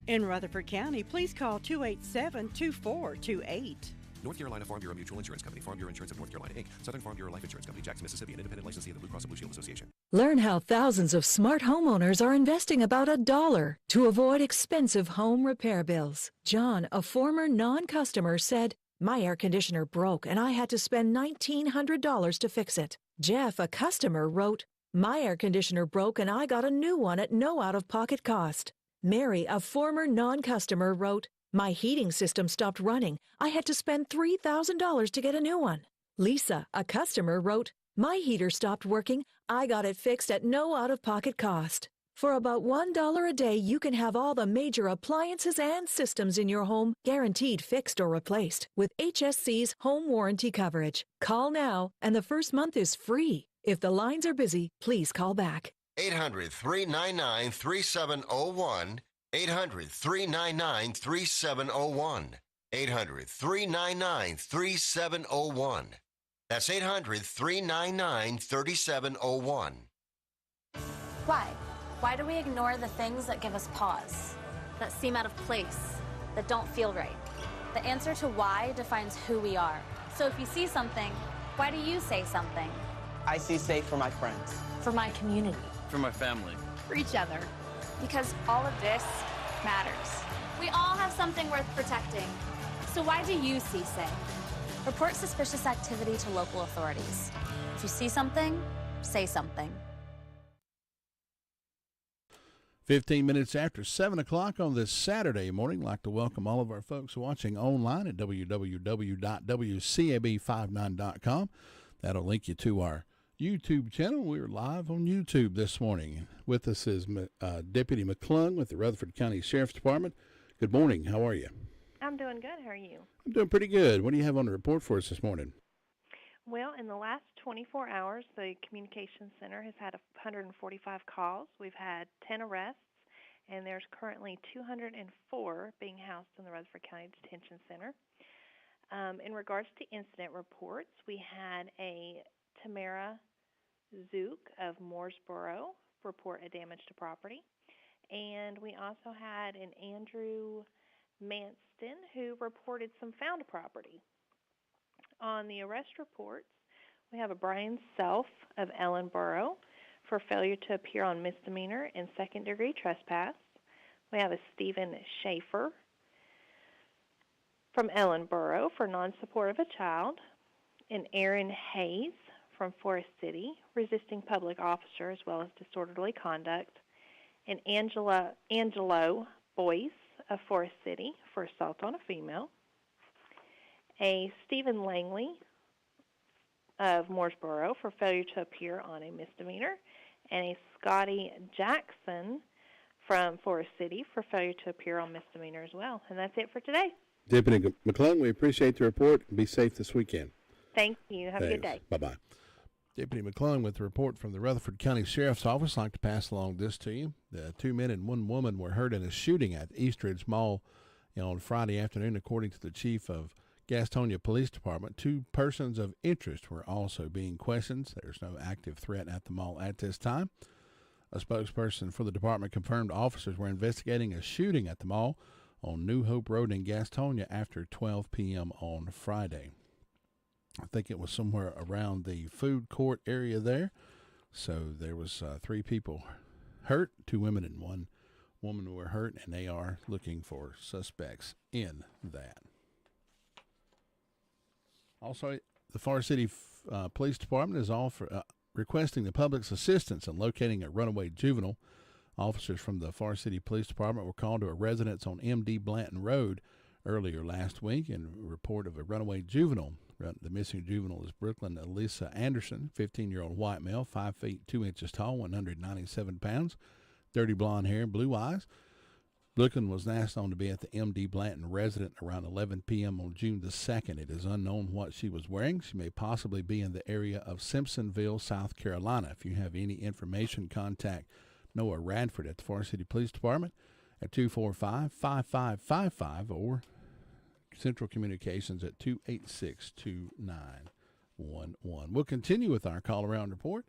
In Rutherford County, please call 287-2428. North Carolina Farm Bureau Mutual Insurance Company, Farm Bureau Insurance of North Carolina, Inc., Southern Farm Bureau Life Insurance Company, Jackson, Mississippi, an independent licensee of the Blue Cross and Blue Shield Association. Learn how thousands of smart homeowners are investing about $1 to avoid expensive home repair bills. John, a former non-customer, said, "My air conditioner broke and I had to spend $1,900 to fix it." Jeff, a customer, wrote, "My air conditioner broke and I got a new one at no out-of-pocket cost." Mary, a former non-customer, wrote, "My heating system stopped running. I had to spend $3,000 to get a new one." Lisa, a customer, wrote, "My heater stopped working. I got it fixed at no out-of-pocket cost." For about $1 a day, you can have all the major appliances and systems in your home guaranteed fixed or replaced with HSC's home warranty coverage. Call now, and the first month is free. If the lines are busy, please call back. 800-399-3701. 800-399-3701. 800-399-3701. That's 800-399-3701. Why? Why do we ignore the things that give us pause, that seem out of place, that don't feel right? The answer to why defines who we are. So if you see something, why do you say something? I see safe for my friends. For my community. For my family. For each other. Because all of this matters. We all have something worth protecting. So why do you see safe? Report suspicious activity to local authorities. If you see something, say something. 15 minutes after 7 o'clock on this Saturday morning. I'd like to welcome all of our folks watching online at www.wcab59.com. That'll link you to our YouTube channel. We're live on YouTube this morning. With us is Deputy McClung with the Rutherford County Sheriff's Department. Good morning. How are you? I'm doing good. How are you? I'm doing pretty good. What do you have on the report for us this morning? Well, in the last 24 hours, the Communications Center has had 145 calls. We've had 10 arrests, and there's currently 204 being housed in the Rutherford County Detention Center. In regards to incident reports, we had a Tamara Zook of Mooresboro report a damage to property. And we also had an Andrew Manston who reported some found property. On the arrest reports, we have a Brian Self of Ellenboro for failure to appear on misdemeanor and second-degree trespass. We have a Stephen Schaefer from Ellenboro for non-support of a child. An Aaron Hayes from Forest City, resisting public officer as well as disorderly conduct. And Angelo Boyce of Forest City for assault on a female. A Stephen Langley of Mooresboro for failure to appear on a misdemeanor. And a Scotty Jackson from Forest City for failure to appear on misdemeanor as well. And that's it for today. Deputy McClung, we appreciate the report. Be safe this weekend. Thank you. Have a good day. Bye-bye. Deputy McClung with the report from the Rutherford County Sheriff's Office. I'd like to pass along this to you. The 2 men and 1 woman were hurt in a shooting at Eastridge Mall on Friday afternoon, according to the chief of Gastonia Police Department. 2 persons of interest were also being questioned. There's no active threat at the mall at this time. A spokesperson for the department confirmed officers were investigating a shooting at the mall on New Hope Road in Gastonia after 12 p.m. on Friday. I think it was somewhere around the food court area there. So there was 3 people hurt, 2 women and 1 woman were hurt, and they are looking for suspects in that. Also, the Forest City Police Department is requesting the public's assistance in locating a runaway juvenile. Officers from the Forest City Police Department were called to a residence on M.D. Blanton Road earlier last week in report of a runaway juvenile. The missing juvenile is Brooklyn Alyssa Anderson, 15-year-old white male, 5 feet 2 inches tall, 197 pounds, dirty blonde hair, blue eyes. Brooklyn was asked on to be at the M.D. Blanton residence around 11 p.m. on June the 2nd. It is unknown what she was wearing. She may possibly be in the area of Simpsonville, South Carolina. If you have any information, contact Noah Radford at the Forest City Police Department at 245-5555 or Central Communications at 286-2911. We'll continue with our call-around report.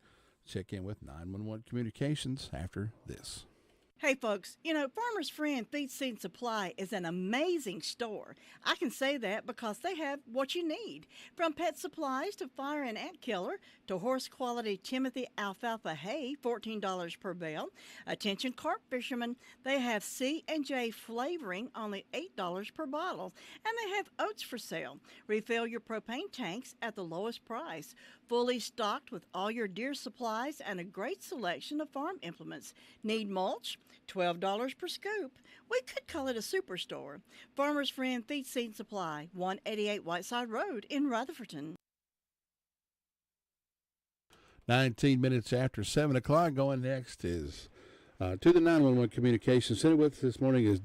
Check in with 911 Communications after this. Hey folks, Farmer's Friend Feed Seed Supply is an amazing store. I can say that because they have what you need. From pet supplies to fire and ant killer to horse quality Timothy alfalfa hay, $14 per bale. Attention carp fishermen, they have C&J flavoring, only $8 per bottle. And they have oats for sale. Refill your propane tanks at the lowest price. Fully stocked with all your deer supplies and a great selection of farm implements. Need mulch? $12 per scoop. We could call it a superstore. Farmer's Friend Feed Seed Supply, 188 Whiteside Road in Rutherfordton. 19 minutes after 7 o'clock. Going next is to the 911 Communications Center. With us this morning is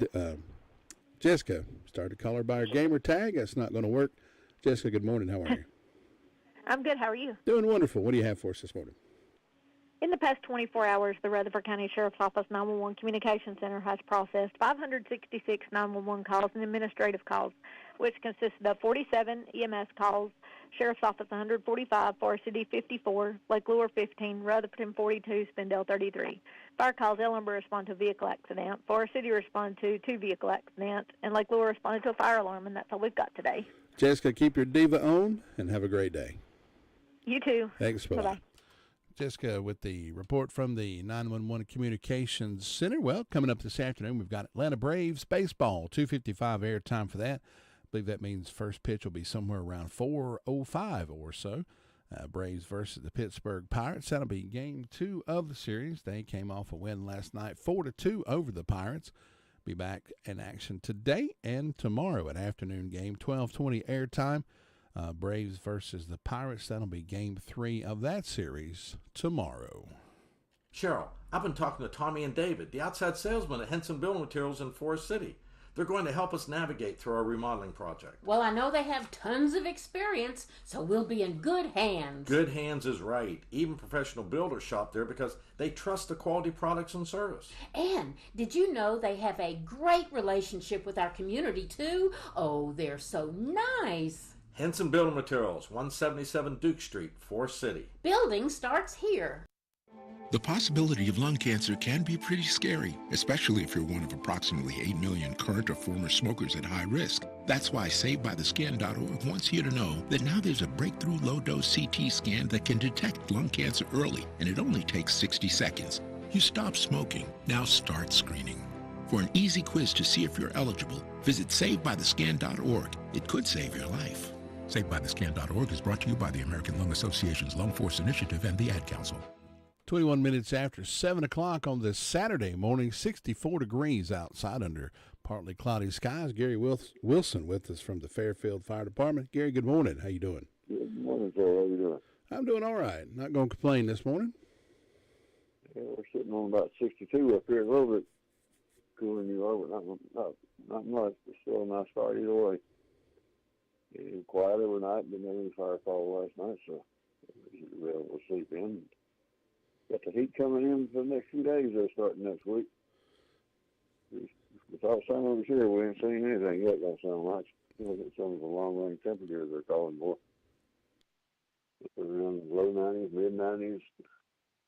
Jessica. Started to call her by her gamer tag. That's not going to work. Jessica, good morning. How are you? I'm good. How are you? Doing wonderful. What do you have for us this morning? In the past 24 hours, the Rutherford County Sheriff's Office 911 Communications Center has processed 566 911 calls and administrative calls, which consisted of 47 EMS calls, Sheriff's Office 145, Forest City 54, Lake Lure 15, Rutherford 42, Spindale 33. Fire calls, Ellenborough responded to a vehicle accident, Forest City responded to 2 vehicle accidents, and Lake Lure responded to a fire alarm, and that's all we've got today. Jessica, keep your diva on and have a great day. You too. Thanks, Bye-bye. Jessica with the report from the 911 Communications Center. Well, coming up this afternoon, we've got Atlanta Braves baseball, 2:55 airtime for that. I believe that means first pitch will be somewhere around 4:05 or so. Braves versus the Pittsburgh Pirates. That'll be game 2 of the series. They came off a win last night, 4-2 over the Pirates. Be back in action today and tomorrow at afternoon game, 12:20 airtime. Braves versus the Pirates. That'll be game 3 of that series tomorrow. Cheryl, I've been talking to Tommy and David, the outside salesmen at Henson Building Materials in Forest City. They're going to help us navigate through our remodeling project. Well, I know they have tons of experience, so we'll be in good hands. Good hands is right. Even professional builders shop there because they trust the quality products and service. And did you know they have a great relationship with our community, too? Oh, they're so nice. Henson Building Materials, 177 Duke Street, Forest City. Building starts here. The possibility of lung cancer can be pretty scary, especially if you're one of approximately 8 million current or former smokers at high risk. That's why SaveByTheScan.org wants you to know that now there's a breakthrough low-dose CT scan that can detect lung cancer early, and it only takes 60 seconds. You stop smoking, now start screening. For an easy quiz to see if you're eligible, visit SaveByTheScan.org. It could save your life. SaveByTheScan.org is brought to you by the American Lung Association's Lung Force Initiative and the Ad Council. 21 minutes after 7 o'clock on this Saturday morning, 64 degrees outside under partly cloudy skies. Gary Wilson with us from the Fairfield Fire Department. Gary, good morning. How you doing? Good morning, sir. How you doing? I'm doing all right. Not going to complain this morning. Yeah, we're sitting on about 62 up here, a little bit cooling you over. Not much, but still a nice start either way. It was quiet overnight, didn't have any fire call last night, so we should be able to sleep in. Got the heat coming in for the next few days, though, starting next week. Without summer was here, we ain't seen anything yet, don't sound like. Look at some of the long-range temperatures they're calling for. Around low 90s, mid-90s.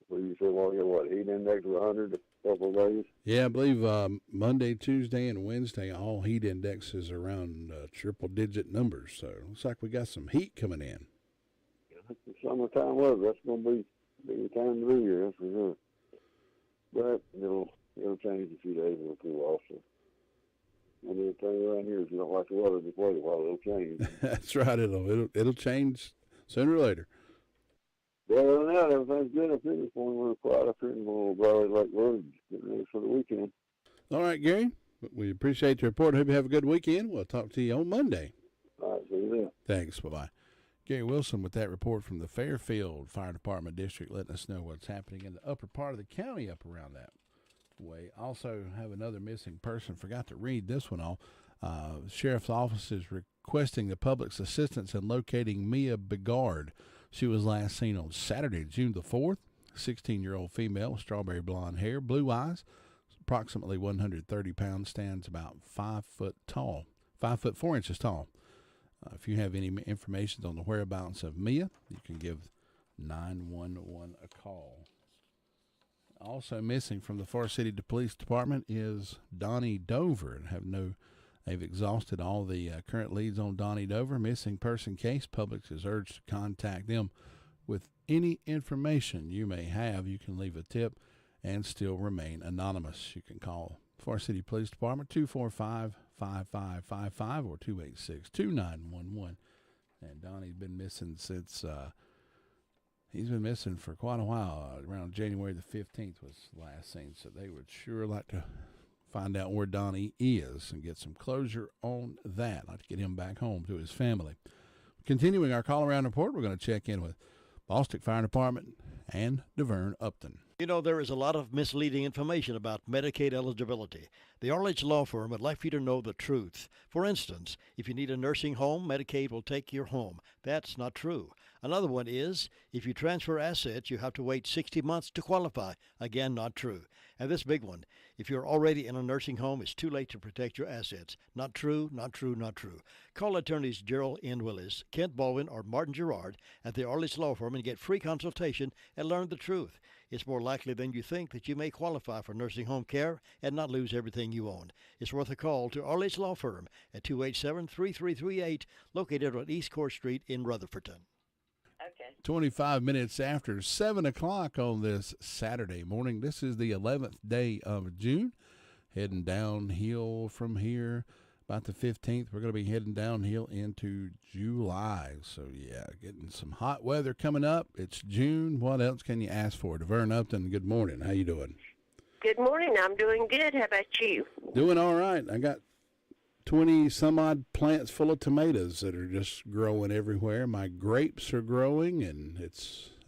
We usually want to get, heat index of 100 a couple of days? Yeah, I believe Monday, Tuesday, and Wednesday, all heat indexes around triple-digit numbers. So it looks like we got some heat coming in. It's the summertime weather. That's going to be the time to be here, that's for sure. But it'll change in a few days. It'll cool off. So. And the thing around here is you don't like the weather, just wait a while. It'll change. That's right. It'll change sooner or later. But other than that, everything's good up here this morning. We're quiet up here in the little valley like road, getting ready for the weekend. All right, Gary. We appreciate the report. Hope you have a good weekend. We'll talk to you on Monday. All right, see you then. Thanks. Bye-bye. Gary Wilson with that report from the Fairfield Fire Department District, letting us know what's happening in the upper part of the county up around that way. Also have another missing person. Forgot to read this one off. Sheriff's Office is requesting the public's assistance in locating Mia Begard. She was last seen on Saturday, June the 4th. 16-year-old female with strawberry blonde hair, blue eyes, approximately 130 pounds, stands about 5 foot tall, 5 foot 4 inches tall. If you have any information on the whereabouts of Mia, you can give 911 a call. Also missing from the Forest City Police Department is Donnie Dover. They've exhausted all the current leads on Donnie Dover. Missing person case. Publix is urged to contact them with any information you may have. You can leave a tip and still remain anonymous. You can call Forest City Police Department 245-5555 or 286-2911. And Donnie's been missing since he's been missing for quite a while. Around January the 15th was last seen. So they would sure like to find out where Donnie is and get some closure on that. I'd like to get him back home to his family. Continuing our call around report, we're going to check in with Bostic Fire Department and DeVern Upton. You know, there is a lot of misleading information about Medicaid eligibility. The Arledge Law Firm would like for you to know the truth. For instance, if you need a nursing home, Medicaid will take your home. That's not true. Another one is, if you transfer assets, you have to wait 60 months to qualify. Again, not true. And this big one, if you're already in a nursing home, it's too late to protect your assets. Not true, not true, not true. Call attorneys Gerald N. Willis, Kent Baldwin, or Martin Gerard at the Arledge Law Firm and get free consultation and learn the truth. It's more likely than you think that you may qualify for nursing home care and not lose everything you own. It's worth a call to Arledge Law Firm at 287-3338, located on East Court Street in Rutherfordton. 25 minutes after 7 o'clock on this Saturday morning. This is the 11th day of June. Heading downhill from here about the 15th. We're going to be heading downhill into July. So, yeah, getting some hot weather coming up. It's June. What else can you ask for? DeVern Upton, good morning. How you doing? Good morning. I'm doing good. How about you? Doing all right. I got 20-some-odd plants full of tomatoes that are just growing everywhere. My grapes are growing, and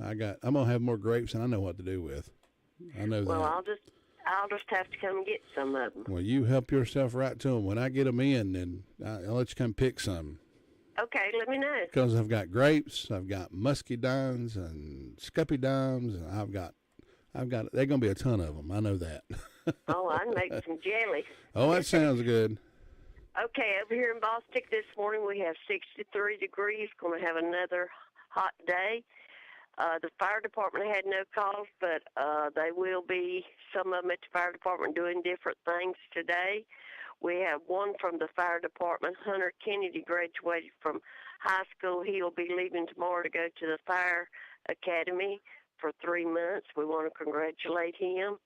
I'm going to have more grapes than I know what to do with. I know well, that. I'll just have to come get some of them. Well, you help yourself right to them. When I get them in, then I'll let you come pick some. Okay, let me know. Because I've got grapes, I've got muscadines and scuppydimes, and I've got. They're going to be a ton of them. I know that. Oh, I'd make some jelly. Oh, that sounds good. Okay, over here in Bostic this morning we have 63 degrees. Going to have another hot day. The fire department had no calls, but they will be, some of them at the fire department, doing different things today. We have one from the fire department. Hunter Kennedy graduated from high school. He'll be leaving tomorrow to go to the fire academy for 3 months. We want to congratulate him.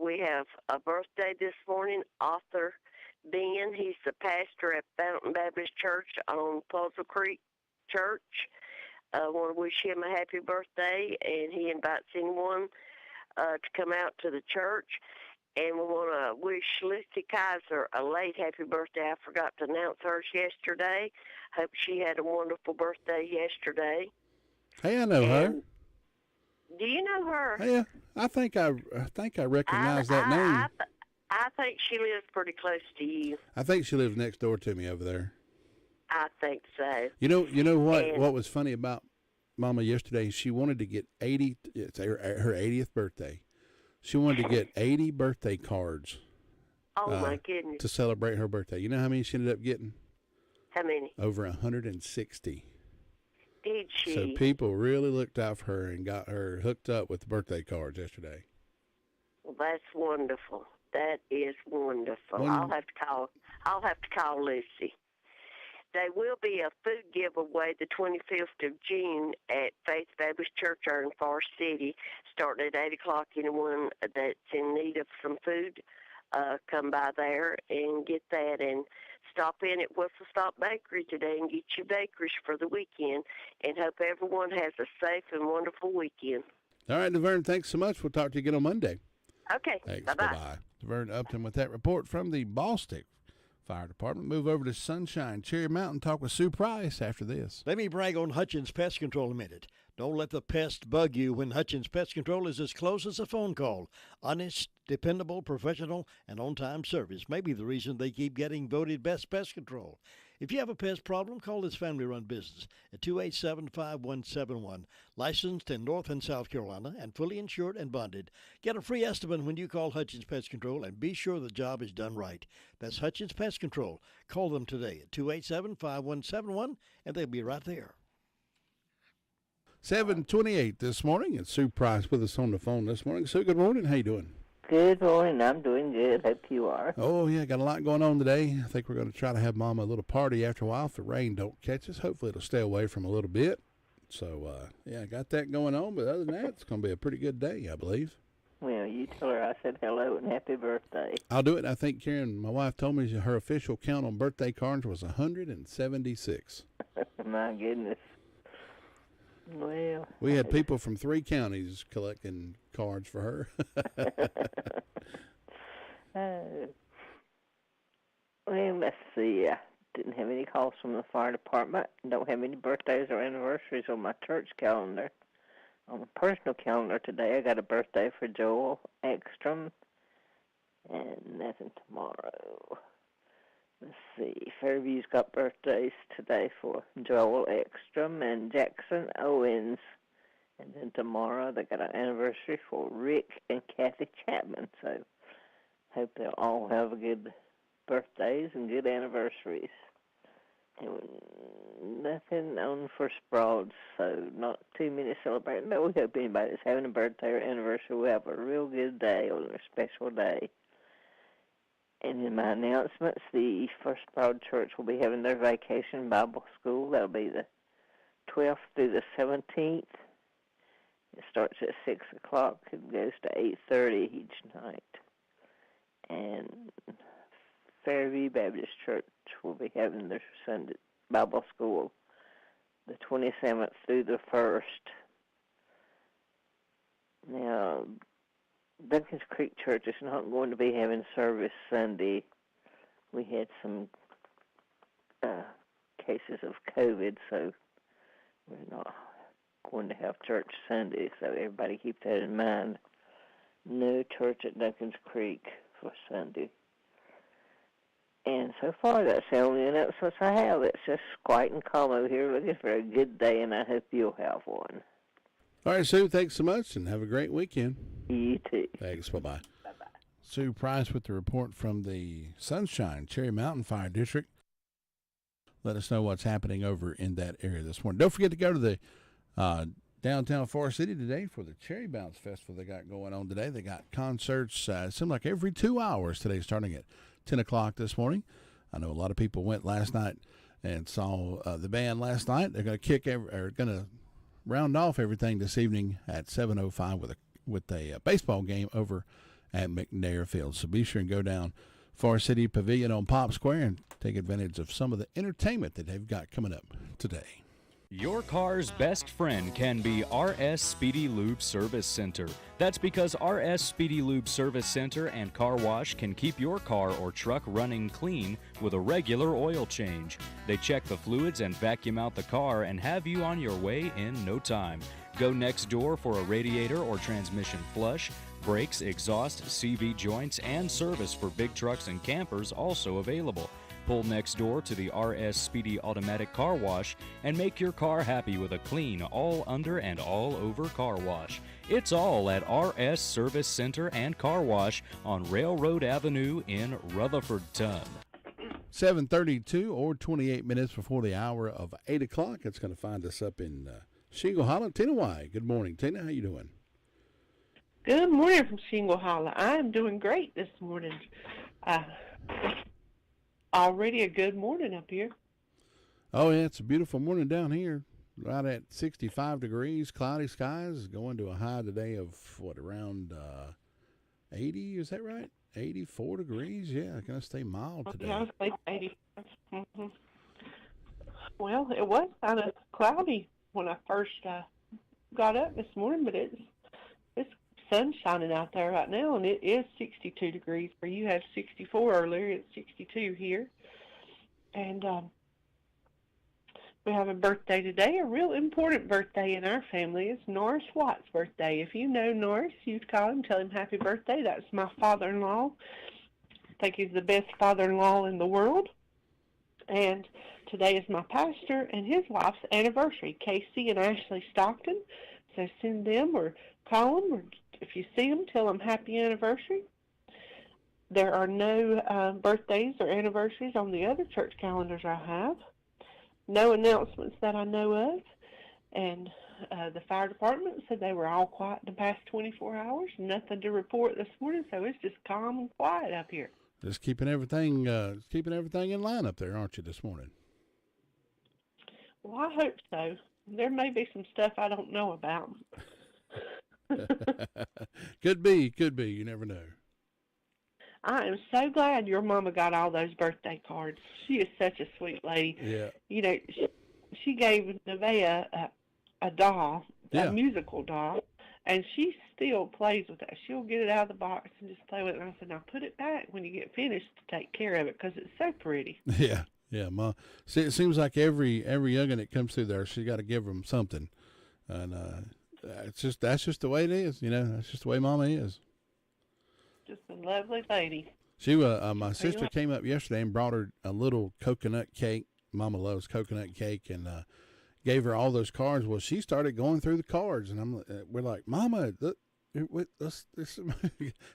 We have a birthday this morning, Arthur Ben. He's the pastor at Fountain Baptist Church on Puzzle Creek Church. I want to wish him a happy birthday, and he invites anyone to come out to the church. And we want to wish Lucy Kaiser a late happy birthday. I forgot to announce hers yesterday. Hope she had a wonderful birthday yesterday. Hey, I know her. Do you know her? Yeah, I think I recognize that name. I think she lives pretty close to you. I think she lives next door to me over there. I think so. You know what? And what was funny about Mama yesterday? She wanted to get 80. It's her 80th birthday. She wanted to get 80 birthday cards. Oh my goodness! To celebrate her birthday. You know how many she ended up getting? How many? Over 160. Did she? So people really looked out for her and got her hooked up with the birthday cards yesterday. Well, that's wonderful. That is wonderful. I'll have to call Lucy. There will be a food giveaway the 25th of June at Faith Baptist Church in Forest City, starting at 8 o'clock. Anyone that's in need of some food, come by there and get that, and stop in at Whistle Stop Bakery today and get your bakeries for the weekend, and hope everyone has a safe and wonderful weekend. All right, DeVern, thanks so much. We'll talk to you again on Monday. Okay, thanks. Bye-bye. Bye-bye. DeVern Upton with that report from the Bostic Fire Department. Move over to Sunshine, Cherry Mountain, talk with Sue Price after this. Let me brag on Hutchins Pest Control a minute. Don't let the pest bug you when Hutchins Pest Control is as close as a phone call. Honest, dependable, professional, and on-time service may be the reason they keep getting voted best pest control. If you have a pest problem, call this family-run business at 287-5171. Licensed in North and South Carolina and fully insured and bonded. Get a free estimate when you call Hutchins Pest Control and be sure the job is done right. That's Hutchins Pest Control. Call them today at 287-5171 and they'll be right there. 7:28 this morning, and Sue Price with us on the phone this morning. Sue, good morning. How you doing? Good morning. I'm doing good. Hope you are. Oh, yeah, got a lot going on today. I think we're going to try to have Mama a little party after a while if the rain don't catch us. Hopefully it'll stay away from a little bit. So, yeah, got that going on. But other than that, it's going to be a pretty good day, I believe. Well, you tell her I said hello and happy birthday. I'll do it. I think Karen, my wife, told me her official count on birthday cards was 176. My goodness. Well, we had people from 3 counties collecting cards for her. Well, let's see. I didn't have any calls from the fire department. Don't have any birthdays or anniversaries on my church calendar. On the personal calendar today, I got a birthday for Joel Ekstrom, and nothing tomorrow. Let's see. Fairview's got birthdays today for Joel Ekstrom and Jackson Owens. And then tomorrow they got an anniversary for Rick and Kathy Chapman. So hope they'll all have good birthdays and good anniversaries. And nothing on for Sprouts, so not too many celebrating. But we hope anybody that's having a birthday or anniversary will have a real good day or a special day. And in my announcements, the First Sprout Church will be having their vacation Bible school. That'll be the 12th through the 17th. It starts at 6 o'clock and goes to 8:30 each night. And Fairview Baptist Church will be having their Sunday Bible school the 27th through the 1st. Now, Duncan's Creek Church is not going to be having service Sunday. We had some cases of COVID, so we're not going to have church Sunday, so everybody keep that in mind. No church at Duncan's Creek for Sunday. And so far, that's the only announcements I have. It's just quiet and calm over here, looking for a good day, and I hope you'll have one. All right, Sue, thanks so much, and have a great weekend. You too. Thanks. Bye-bye. Bye-bye. Sue Price with the report from the Sunshine Cherry Mountain Fire District. Let us know what's happening over in that area this morning. Don't forget to go to the downtown Forest City today for the Cherry Bounce Festival they got going on today. They got concerts, it seems like every 2 hours today, starting at 10 o'clock this morning. I know a lot of people went last night and saw the band last night. They're going to round off everything this evening at 7:05 with a baseball game over at McNair Field. So be sure and go down Forest City Pavilion on Pop Square and take advantage of some of the entertainment that they've got coming up today. Your car's best friend can be RS Speedy Lube Service Center. That's because RS Speedy Lube Service Center and Car Wash can keep your car or truck running clean with a regular oil change. They check the fluids and vacuum out the car and have you on your way in no time. Go next door for a radiator or transmission flush, brakes, exhaust, CV joints, and service for big trucks and campers also available. Pull next door to the RS Speedy Automatic Car Wash and make your car happy with a clean, all under and all over car wash. It's all at RS Service Center and Car Wash on Railroad Avenue in Rutherford-Ton. 7:32 or 28 minutes before the hour of 8 o'clock. It's going to find us up in Shingle Hollow. Tina Y. Good morning, Tina. How you doing? Good morning from Shingle Hollow. I am doing great this morning. Already a good morning up here. Oh, yeah, it's a beautiful morning down here. Right at 65 degrees, cloudy skies, going to a high today of, around 80? Is that right? 84 degrees? Yeah, going to stay mild today. Yeah, I was 85. Mm-hmm. Well, it was kind of cloudy when I first got up this morning, but it's sun shining out there right now, and it is 62 degrees. Where you had 64 earlier, it's 62 here. And we have a birthday today, a real important birthday in our family. It's Norris Watt's birthday. If you know Norris, you'd call him, tell him happy birthday. That's my father-in-law. I think he's the best father-in-law in the world. And today is my pastor and his wife's anniversary, Casey and Ashley Stockton. So send them or call them, or if you see them, tell them happy anniversary. There are no birthdays or anniversaries on the other church calendars I have. No announcements that I know of. And The fire department said they were all quiet in the past 24 hours. Nothing to report this morning, so it's just calm and quiet up here. Just keeping everything in line up there, aren't you, this morning? Well, I hope so. There may be some stuff I don't know about. Could be. You never know. I am so glad your mama got all those birthday cards. She is such a sweet lady. Yeah. You know, she gave Nevaeh a doll, a musical doll, and she still plays with that. She'll get it out of the box and just play with it. And I said, now put it back when you get finished to take care of it because it's so pretty. Yeah, Ma. See, it seems like every youngin' that comes through there, she's got to give them something, and that's just the way it is. You know, that's just the way Mama is. Just a lovely lady. She my sister came up yesterday and brought her a little coconut cake. Mama loves coconut cake, and gave her all those cards. Well, she started going through the cards, and we're like, Mama,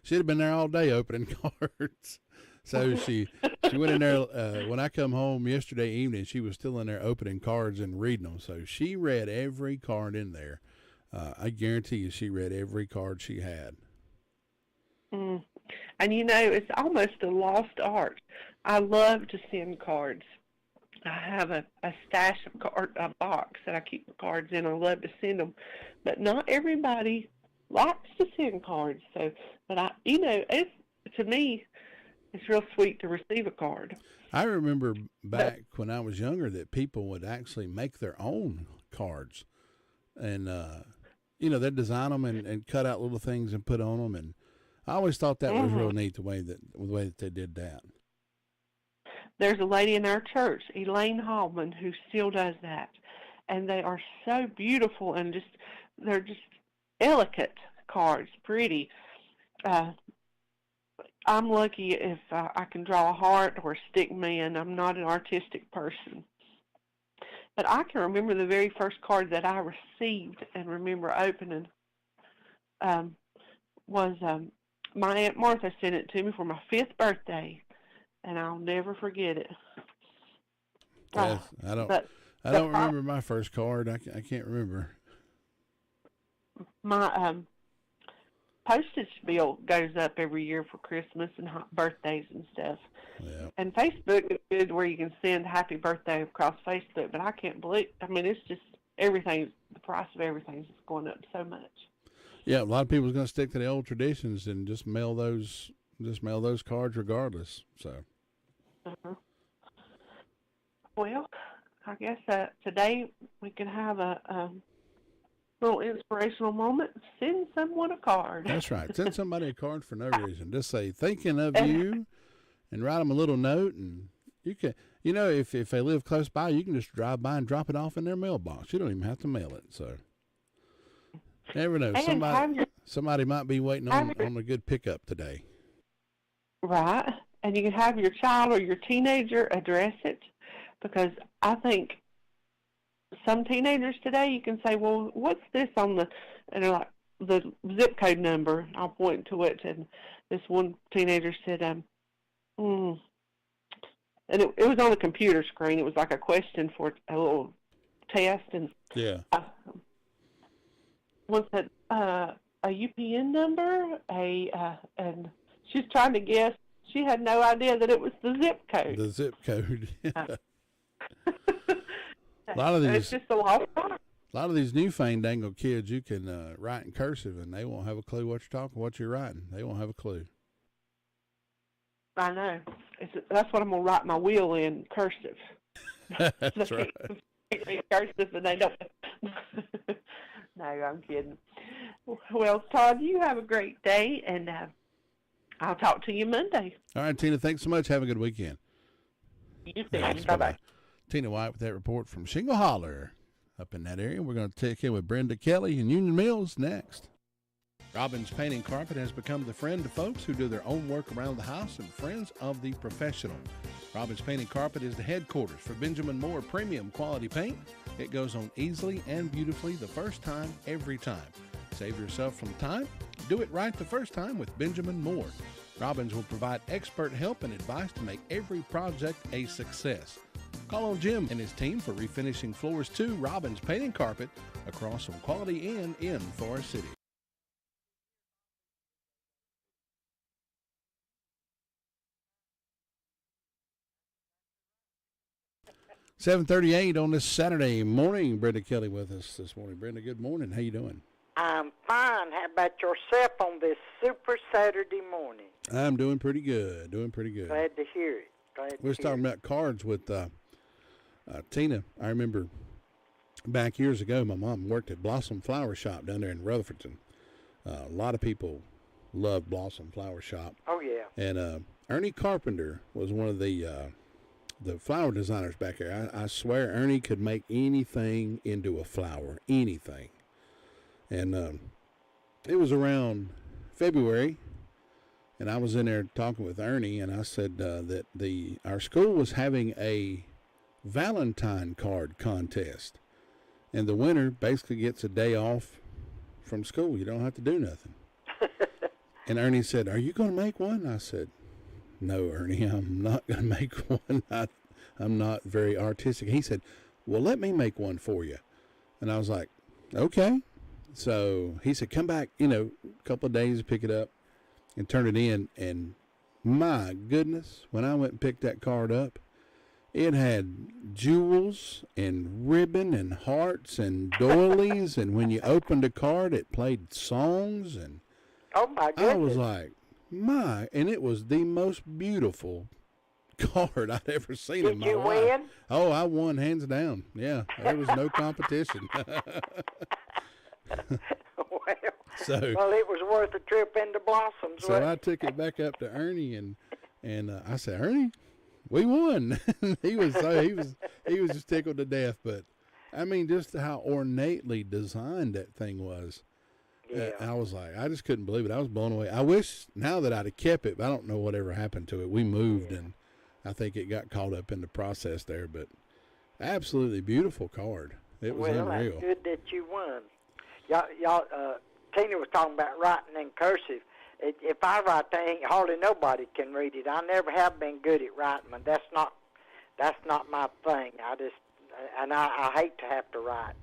she'd have been there all day opening cards. So she went in there. When I come home yesterday evening, she was still in there opening cards and reading them. So she read every card in there. I guarantee you, she read every card she had. And you know, it's almost a lost art. I love to send cards. I have a stash of a box that I keep the cards in. I love to send them, but not everybody likes to send cards. So, but to me, it's real sweet to receive a card. I remember back when I was younger that people would actually make their own cards, and they'd design them and cut out little things and put on them. And I always thought that was real neat the way that they did that. There's a lady in our church, Elaine Hallman, who still does that, and they are so beautiful and they're just elegant cards, pretty. I'm lucky if I can draw a heart or a stick man. I'm not an artistic person. But I can remember the very first card that I received and remember opening was my Aunt Martha sent it to me for my 5th birthday, and I'll never forget it. Yes, I don't remember my first card. I can't remember. My postage bill goes up every year for Christmas and birthdays and stuff. Yeah. And Facebook is good where you can send happy birthday across Facebook, but I can't believe, it's just everything, the price of everything is going up so much. Yeah, a lot of people are going to stick to the old traditions and just mail those cards regardless. So. Well, I guess today we can have a little inspirational moment. Send someone a card. That's right. Send somebody a card for no reason. Just say, thinking of you, and write them a little note. And you can, if they live close by, you can just drive by and drop it off in their mailbox. You don't even have to mail it. So, never know. Somebody might be waiting on a good pickup today. Right. And you can have your child or your teenager address it, because I think some teenagers today, you can say, well, what's this on and they're like, the zip code number. I'll point to it. And this one teenager said, and it was on the computer screen. It was like a question for a little test. And one said, a UPN number, and she's trying to guess. She had no idea that it was the zip code. The zip code. A lot of these, it's just a lot of these new fandangled kids, you can write in cursive, and they won't have a clue what you're writing. They won't have a clue. I know. That's what I'm gonna write my will in cursive. That's right. Cursive, and they don't. No, I'm kidding. Well, Todd, you have a great day, and I'll talk to you Monday. All right, Tina. Thanks so much. Have a good weekend. You too. Bye-bye. Tina White with that report from Shingle Holler up in that area. We're going to check in with Brenda Kelly in Union Mills next. Robbins Painting Carpet has become the friend of folks who do their own work around the house and friends of the professional. Robbins Painting Carpet is the headquarters for Benjamin Moore premium quality paint. It goes on easily and beautifully the first time, every time. Save yourself some time. Do it right the first time with Benjamin Moore. Robbins will provide expert help and advice to make every project a success. Call on Jim and his team for refinishing floors to Robbins Paint and Carpet across from Quality Inn in Forest City. 7:38 on this Saturday morning. Brenda Kelly with us this morning. Brenda, good morning. How you doing? I'm fine. How about yourself on this super Saturday morning? I'm doing pretty good. Glad to hear it. We was talking about cards with Tina. I remember back years ago, my mom worked at Blossom Flower Shop down there in Rutherfordton. A lot of people loved Blossom Flower Shop. Oh, yeah. And Ernie Carpenter was one of the flower designers back there. I swear Ernie could make anything into a flower, anything. And it was around February, and I was in there talking with Ernie, and I said that our school was having a Valentine card contest, and the winner basically gets a day off from school. You don't have to do nothing. And Ernie said, "Are you going to make one?" I said, "No, Ernie, I'm not going to make one. I'm not very artistic." He said, "Well, let me make one for you." And I was like, "Okay." So he said, "Come back, a couple of days, pick it up and turn it in." And my goodness, when I went and picked that card up, it had jewels and ribbon and hearts and doilies. And when you opened a card, it played songs. And oh, my goodness. I was like, and it was the most beautiful card I'd ever seen in my life. Did you win? Oh, I won hands down. Yeah, there was no competition. Well, it was worth a trip into Blossoms. So I took it back up to Ernie and I said, "Ernie, we won." he was just tickled to death. But I mean, just how ornately designed that thing was. Yeah. I was like, I just couldn't believe it. I was blown away. I wish now that I'd have kept it, but I don't know whatever happened to it. We moved, and I think it got caught up in the process there. But absolutely beautiful card. It was unreal. Well, that's good that you won. Y'all, Tina was talking about writing in cursive. If I write that, ain't hardly nobody can read it. I never have been good at writing, and that's not my thing. I hate to have to write.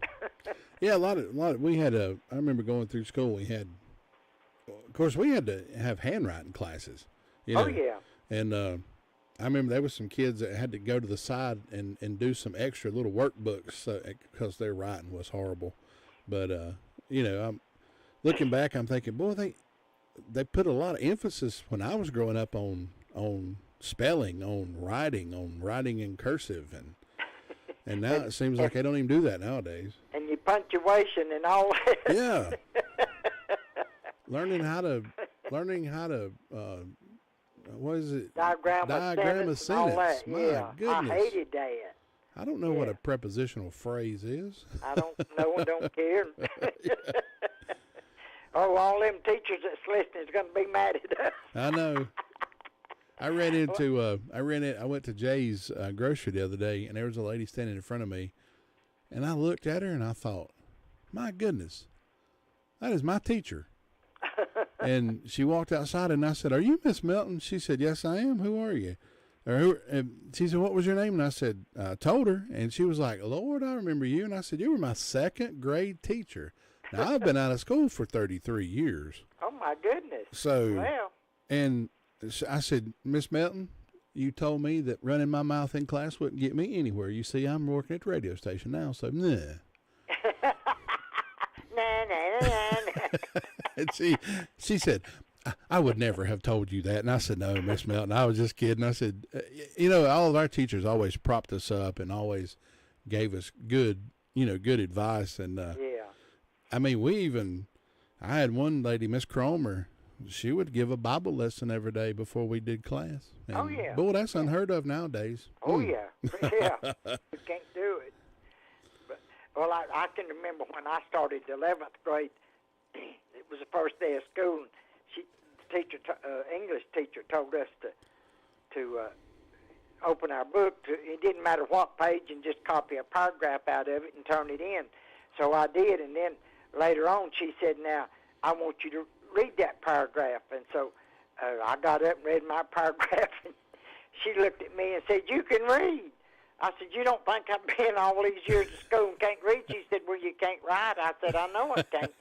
Yeah, a lot of we had I remember going through school. We had, of course, we had to have handwriting classes. Oh yeah. And I remember there was some kids that had to go to the side and do some extra little workbooks because their writing was horrible. But I'm looking back, I'm thinking, boy, they put a lot of emphasis when I was growing up on spelling, on writing in cursive, and now it seems like they don't even do that nowadays. And your punctuation and all that. Yeah. learning how to what is it? Diagram a sentence. And all that. My goodness. I hated that. I don't know what a prepositional phrase is. No one don't care. Oh, all them teachers that's listening is going to be mad at us. I know. I went to Jay's grocery the other day, and there was a lady standing in front of me, and I looked at her and I thought, my goodness, that is my teacher. And she walked outside, and I said, "Are you Miss Melton?" She said, "Yes, I am. Who are you?" She said, "What was your name?" And I said, I told her, and she was like, "Lord, I remember you." And I said, "You were my second grade teacher." Now, I've been out of school for 33 years. Oh, my goodness. So, well. And I said, "Miss Melton, you told me that running my mouth in class wouldn't get me anywhere. You see, I'm working at the radio station now, so nah." And she said, "I would never have told you that." And I said, "No, Miss Melton, I was just kidding." I said, all of our teachers always propped us up and always gave us good advice. And I mean, I had one lady, Miss Cromer. She would give a Bible lesson every day before we did class. And oh yeah. Boy, that's unheard of nowadays. Oh yeah, yeah. You can't do it. But I can remember when I started the 11th grade. It was the first day of school. English teacher told us to open our book. It didn't matter what page, and just copy a paragraph out of it and turn it in. So I did, and then later on she said, "Now I want you to read that paragraph." And so I got up and read my paragraph, and she looked at me and said, "You can read." I said, you don't think I've been all these years at school and can't read? She said, well, you can't write. I said, I know I can't.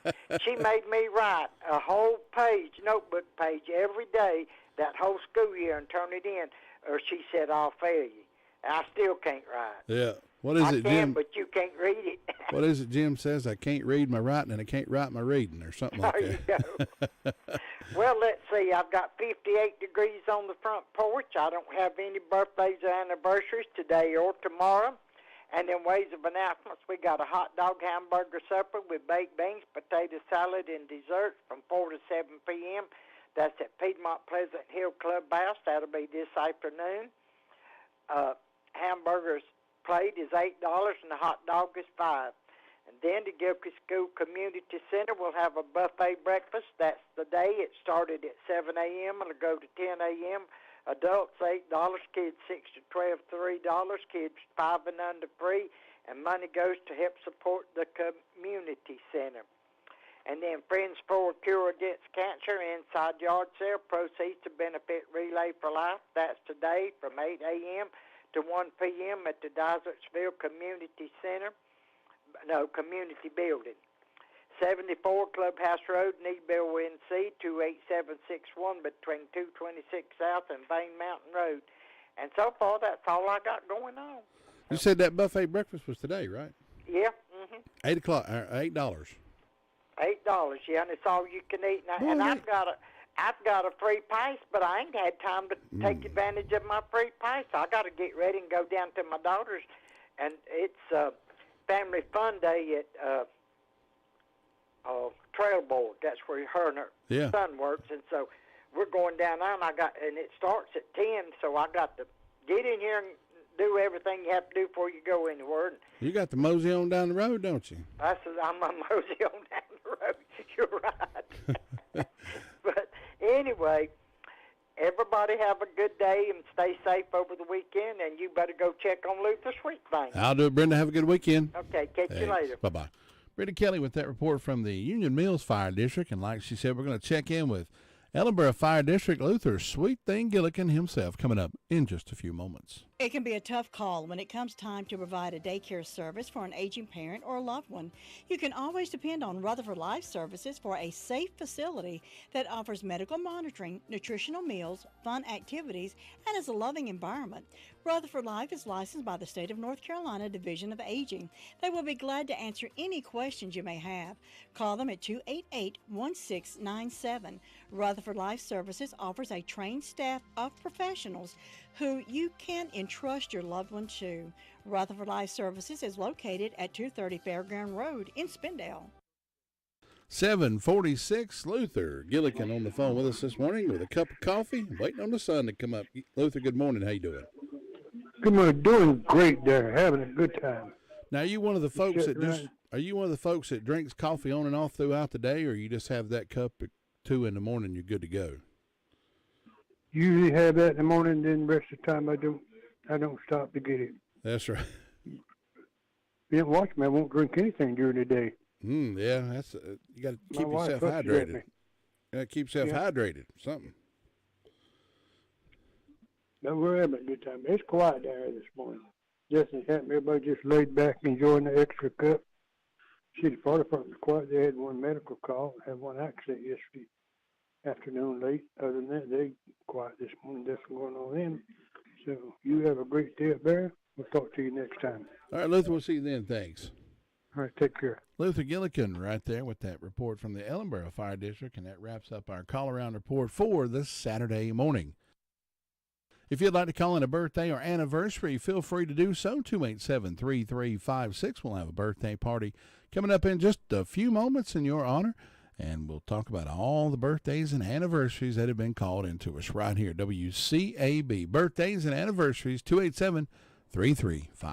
She made me write a whole page, notebook page, every day that whole school year and turn it in, or she said, I'll fail you. And I still can't write. Yeah. What is it, I can, Jim? but you can't read it. What is it, Jim says? I can't read my writing and I can't write my reading or something like there that. you go. Well, let's see. I've got 58 degrees on the front porch. I don't have any birthdays or anniversaries today or tomorrow. And in ways of announcements, we got a hot dog hamburger supper with baked beans, potato salad, and dessert from 4 to 7 p.m. That's at Piedmont Pleasant Hill Clubhouse. That'll be this afternoon. Hamburgers plate is $8 and the hot dog is $5. And then the Gilkey School Community Center will have a buffet breakfast. That's the day. It started at 7 a.m. and it'll go to 10 a.m. Adults $8, kids 6 to 12 $3, kids 5 and under free, and money goes to help support the community center. And then Friends for a Cure Against Cancer inside yard sale, proceeds to benefit Relay for Life. That's today from 8 a.m. to 1 p.m. at the Desertsville Community Building. 74 Clubhouse Road, Needville, NC, 28761 between 226 South and Vane Mountain Road. And so far, that's all I got going on. You said that buffet breakfast was today, right? Yeah. 8 o'clock, $8. $8, yeah, and it's all you can eat. And I've got a free pass, but I ain't had time to take advantage of my free pass. I got to get ready and go down to my daughter's, and it's Family Fun Day at Trailboard. That's where her and her son works, and so we're going down there, and it starts at 10, so I got to get in here and do everything you have to do before you go anywhere. You got the mosey on down the road, don't you? I said, I'm a mosey on down the road. You're right. But anyway, everybody have a good day and stay safe over the weekend, and you better go check on Luther Sweet Thing. I'll do it, Brenda. Have a good weekend. Okay, catch you later. Bye-bye. Brenda Kelly with that report from the Union Mills Fire District, and like she said, we're going to check in with Ellenboro Fire District Luther Sweet Thing Gillikin himself coming up in just a few moments. It can be a tough call when it comes time to provide a daycare service for an aging parent or a loved one. You can always depend on Rutherford Life Services for a safe facility that offers medical monitoring, nutritional meals, fun activities, and is a loving environment. Rutherford Life is licensed by the State of North Carolina Division of Aging. They will be glad to answer any questions you may have. Call them at 288-1697. Rutherford Life Services offers a trained staff of professionals who you can entrust your loved one to. Rutherford Life Services is located at 230 Fairground Road in Spindale. 746 Luther Gillikin on the phone with us this morning with a cup of coffee, waiting on the sun to come up. Luther, good morning. How you doing? Good morning. Doing great there. Having a good time. Now, are you one of the folks that drinks coffee on and off throughout the day, or you just have that cup at 2 in the morning, you're good to go? Usually have that in the morning, then the rest of the time I don't stop to get it. That's right. Yeah, watch me. I won't drink anything during the day. Yeah, that's you got to keep yourself hydrated. You got to keep yourself hydrated. Something. No, we're having a good time. It's quiet down here this morning. Just as happened, everybody just laid back enjoying the extra cup. See, the fire department was quiet. They had one medical call, had one accident yesterday afternoon late. Other than that, they quiet this morning. Nothing going on with them. So you have a great day up there. We'll talk to you next time. All right, Luther, we'll see you then. Thanks. All right, take care. Luther Gillikin right there with that report from the Ellenboro Fire District, and that wraps up our call-around report for this Saturday morning. If you'd like to call in a birthday or anniversary, feel free to do so. 287-3356. We'll have a birthday party coming up in just a few moments in your honor, and we'll talk about all the birthdays and anniversaries that have been called into us right here. WCAB. Birthdays and anniversaries, 287-3356.